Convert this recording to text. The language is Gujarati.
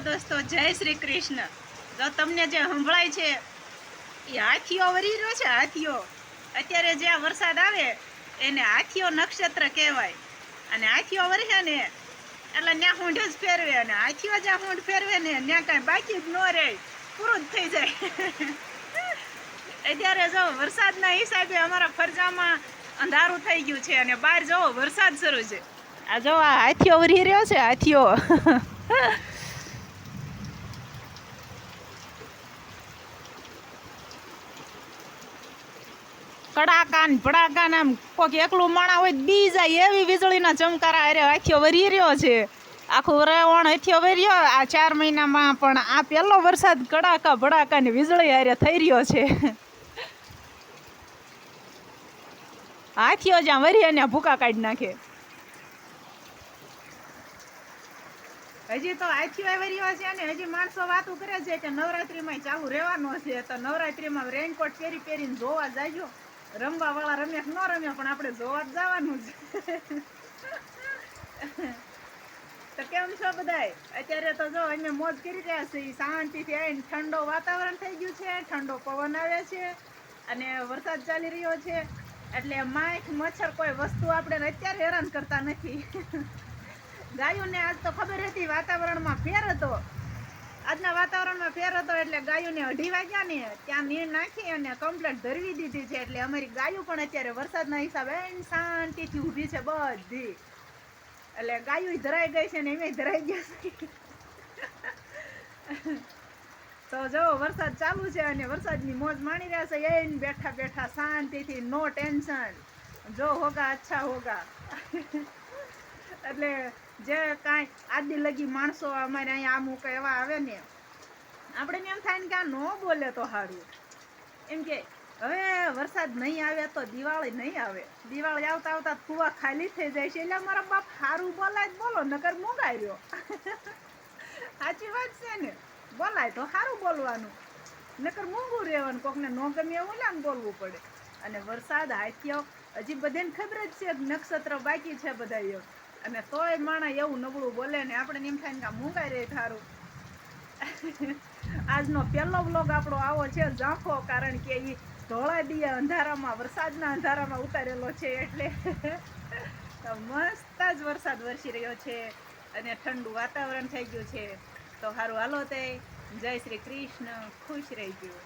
દોસ્તો, જય શ્રી કૃષ્ણ. જો તમને જે સંભળાય છે એ હાથીઓ વરી રહ્યો છે. હાથીઓ અત્યારે જે વરસાદ આવે એને હાથીઓ નક્ષત્ર કહેવાય. અને હાથીઓ વરસે ને એટલે ત્યાં ઊંઢ જ ફેરવે, અને હાથીઓ જ્યાં ઊંઢ ફેરવે ને ત્યાં કાંઈ બાકી જ ન રહે, પૂરું જ થઈ જાય. અત્યારે જો વરસાદના હિસાબે અમારા ફરજામાં અંધારું થઈ ગયું છે અને બહાર જવો વરસાદ શરૂ છે. આ જો આ હાથીઓ વરી રહ્યો છે. હાથીઓ કડાકા ને ભડાકા ને આમ કોઈક એકલું માણા હોય બી જાય એવી વીજળીના ચમકારા અરે હાથીઓ વરી રહ્યો છે. આખું રેવણ હાથીઓ વર્યો આ 4 મહિનામાં. પણ આ પહેલો વરસાદ કડાકા ભડાકા ને વીજળી હારે થઈ રહ્યો છે. હાથીઓ જ્યાં વરી અને ભૂકા કાઢી નાખે. હજી તો હાથીઓ વર્યો છે ને હજી માણસો વાતું કરે છે કે નવરાત્રીમાં ચાલુ રહેવાનો છે, તો નવરાત્રીમાં રેનકોટ પહેરીને જોવા જાજો. રમવા વાળા રમે ન રમે પણ આપણે જોવા જ જવાનું છે. તો કેમ છો બધાય? અત્યારે તો જો અમે મોજ કરી રહ્યા છીએ, શાંતિથી આવીને. ઠંડો વાતાવરણ થઈ ગયું છે, ઠંડો પવન આવે છે અને વરસાદ ચાલી રહ્યો છે. એટલે માખ મચ્છર કોઈ વસ્તુ આપણે અત્યારે હેરાન કરતા નથી. ગાયોને આજ તો ખબર હતી વાતાવરણમાં ફેર હતો. આજના વાતાવરણમાં ફેર હતો એટલે ગાયોને 2:30 વાગ્યા ને ત્યાં નીણ નાખી અને કમ્પ્લેટ ધરવી દીધી છે. એટલે અમારી ગાયો પણ અત્યારે વરસાદના હિસાબે શાંતિથી ઊભી છે બધી. એટલે ગાયો ધરાઈ ગઈ છે ને એમ ધરાઈ ગયા છે. તો જો વરસાદ ચાલુ છે અને વરસાદની મોજ માણી રહ્યા છે. એને બેઠા બેઠા શાંતિથી, નો ટેન્શન. જો હોગા અચ્છા હોગા. એટલે જે કાંઈ આદિ લગી માણસો અમારે અહીંયા અમુક એવા આવે ને આપણે એમ થાય ને કે આ ન બોલે તો સારું. એમ કે હવે વરસાદ નહીં આવે તો દિવાળી નહીં આવે. દિવાળી આવતા આવતા કુવા ખાલી થઈ જાય છે. એટલે મારા બાપ સારું બોલાય જ બોલો, નકર મોંઘાઈ રહ્યો. સાચી વાત છે ને? બોલાય તો સારું બોલવાનું, નકર મોંઘું રહેવાનું. કોકને ન ગમે એવું ને બોલવું પડે. અને વરસાદ હાથીઓ હજી બધાને ખબર જ છે નક્ષત્ર બાકી છે બધા, અને તોય માણસ એવું નબળું બોલે ને આપણે એમ થાય ને કે મોંઘાઈ રહે થારું. આજનો પહેલો વ્લોગ આપણો આવો છે ઝાંખો, કારણ કે એ ધોળા દિયે અંધારામાં, વરસાદના અંધારામાં ઉતારેલો છે. એટલે મસ્ત જ વરસાદ વરસી રહ્યો છે અને ઠંડુ વાતાવરણ થઈ ગયું છે. તો સારું, હાલો તે જય શ્રી કૃષ્ણ, ખુશ રહી ગયું.